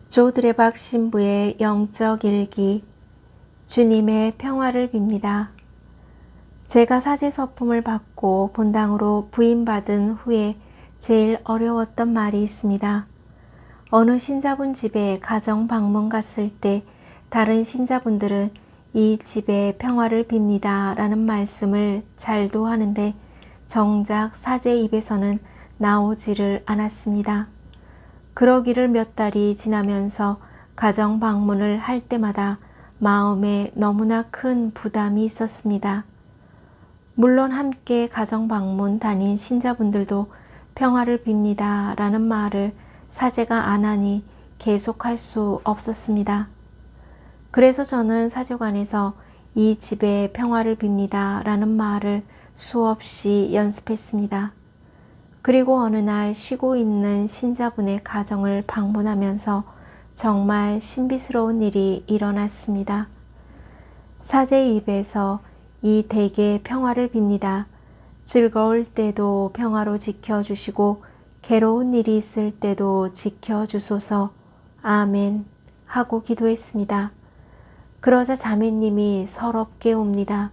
조드레박 신부의 영적 일기. 주님의 평화를 빕니다. 제가 사제 서품을 받고 본당으로 부임받은 후에 제일 어려웠던 말이 있습니다. 어느 신자분 집에 가정 방문 갔을 때 다른 신자분들은 이 집에 평화를 빕니다 라는 말씀을 잘도 하는데 정작 사제 입에서는 나오지를 않았습니다. 그러기를 몇 달이 지나면서 가정 방문을 할 때마다 마음에 너무나 큰 부담이 있었습니다. 물론 함께 가정 방문 다닌 신자분들도 평화를 빕니다 라는 말을 사제가 안 하니 계속할 수 없었습니다. 그래서 저는 사제관에서 이 집에 평화를 빕니다 라는 말을 수없이 연습했습니다. 그리고 어느 날 쉬고 있는 신자분의 가정을 방문하면서 정말 신비스러운 일이 일어났습니다. 사제의 입에서 이 댁의 평화를 빕니다. 즐거울 때도 평화로 지켜주시고 괴로운 일이 있을 때도 지켜주소서. 아멘 하고 기도했습니다. 그러자 자매님이 서럽게 옵니다.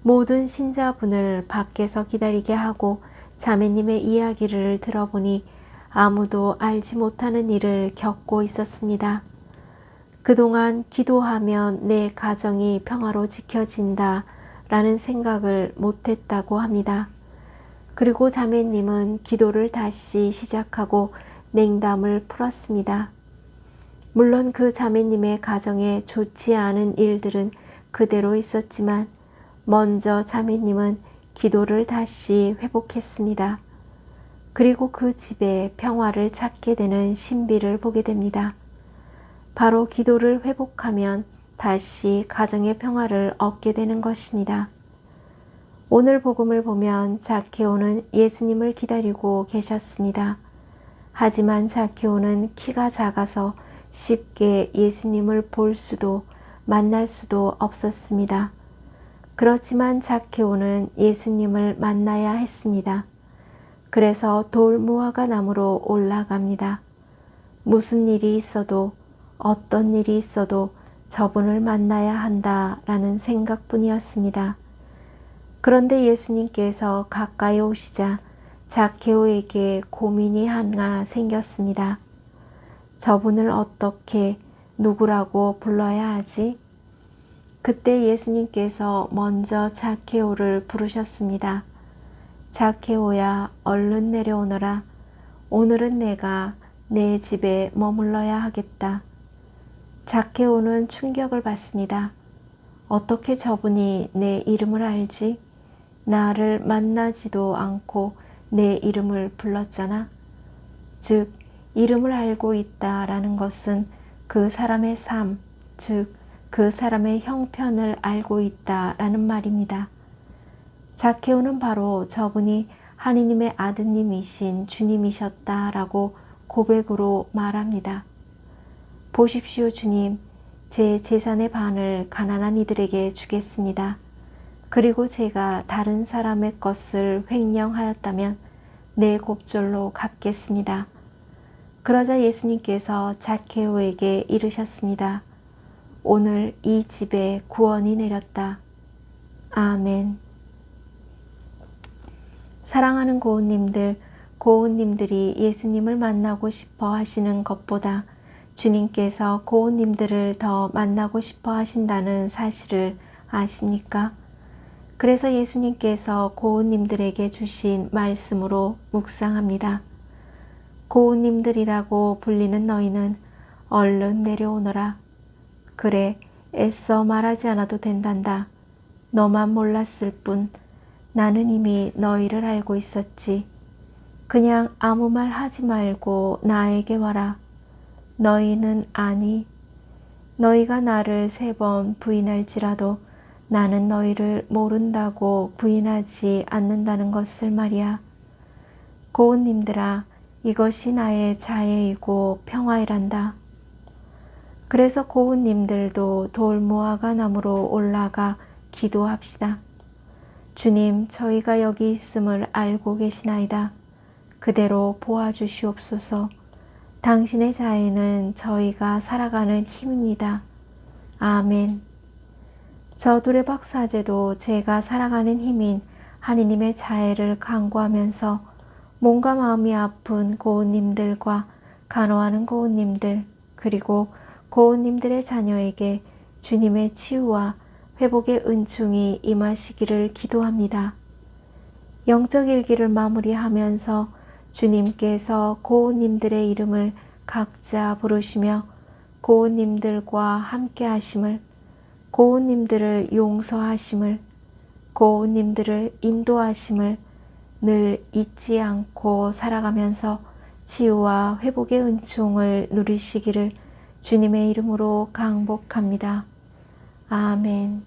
모든 신자분을 밖에서 기다리게 하고 자매님의 이야기를 들어보니 아무도 알지 못하는 일을 겪고 있었습니다. 그동안 기도하면 내 가정이 평화로 지켜진다 라는 생각을 못했다고 합니다. 그리고 자매님은 기도를 다시 시작하고 냉담을 풀었습니다. 물론 그 자매님의 가정에 좋지 않은 일들은 그대로 있었지만 먼저 자매님은 기도를 다시 회복했습니다. 그리고 그 집에 평화를 찾게 되는 신비를 보게 됩니다. 바로 기도를 회복하면 다시 가정의 평화를 얻게 되는 것입니다. 오늘 복음을 보면 자케오는 예수님을 기다리고 계셨습니다. 하지만 자케오는 키가 작아서 쉽게 예수님을 볼 수도 만날 수도 없었습니다. 그렇지만 자케오는 예수님을 만나야 했습니다. 그래서 돌무화과 나무로 올라갑니다. 무슨 일이 있어도 어떤 일이 있어도 저분을 만나야 한다라는 생각뿐이었습니다. 그런데 예수님께서 가까이 오시자 자케오에게 고민이 하나 생겼습니다. 저분을 어떻게 누구라고 불러야 하지? 그때 예수님께서 먼저 자케오를 부르셨습니다. 자케오야, 얼른 내려오너라. 오늘은 내가 내 집에 머물러야 하겠다. 자케오는 충격을 받습니다. 어떻게 저분이 내 이름을 알지? 나를 만나지도 않고 내 이름을 불렀잖아. 즉, 이름을 알고 있다라는 것은 그 사람의 삶, 즉 그 사람의 형편을 알고 있다라는 말입니다. 자케오는 바로 저분이 하느님의 아드님이신 주님이셨다라고 고백으로 말합니다. 보십시오 주님, 제 재산의 반을 가난한 이들에게 주겠습니다. 그리고 제가 다른 사람의 것을 횡령하였다면 내 곱절로 갚겠습니다. 그러자 예수님께서 자케오에게 이르셨습니다. 오늘 이 집에 구원이 내렸다. 아멘. 사랑하는 고운님들, 고운님들이 예수님을 만나고 싶어 하시는 것보다 주님께서 고운님들을 더 만나고 싶어 하신다는 사실을 아십니까? 그래서 예수님께서 고운님들에게 주신 말씀으로 묵상합니다. 고운님들이라고 불리는 너희는 얼른 내려오너라. 그래, 애써 말하지 않아도 된단다. 너만 몰랐을 뿐 나는 이미 너희를 알고 있었지. 그냥 아무 말 하지 말고 나에게 와라. 너희는 아니. 너희가 나를 3번 부인할지라도 나는 너희를 모른다고 부인하지 않는다는 것을 말이야. 고운님들아, 이것이 나의 자애이고 평화이란다. 그래서 고운님들도 돌무화과 나무로 올라가 기도합시다. 주님, 저희가 여기 있음을 알고 계시나이다. 그대로 보아주시옵소서. 당신의 자애는 저희가 살아가는 힘입니다. 아멘. 저 두레박사제도 제가 살아가는 힘인 하느님의 자애를 강구하면서 몸과 마음이 아픈 고은님들과 간호하는 고은님들, 그리고 고은님들의 자녀에게 주님의 치유와 회복의 은총이 임하시기를 기도합니다. 영적 일기를 마무리하면서 주님께서 고은님들의 이름을 각자 부르시며 고은님들과 함께 하심을, 고은님들을 용서하심을, 고은님들을 인도하심을 늘 잊지 않고 살아가면서 치유와 회복의 은총을 누리시기를 주님의 이름으로 강복합니다. 아멘.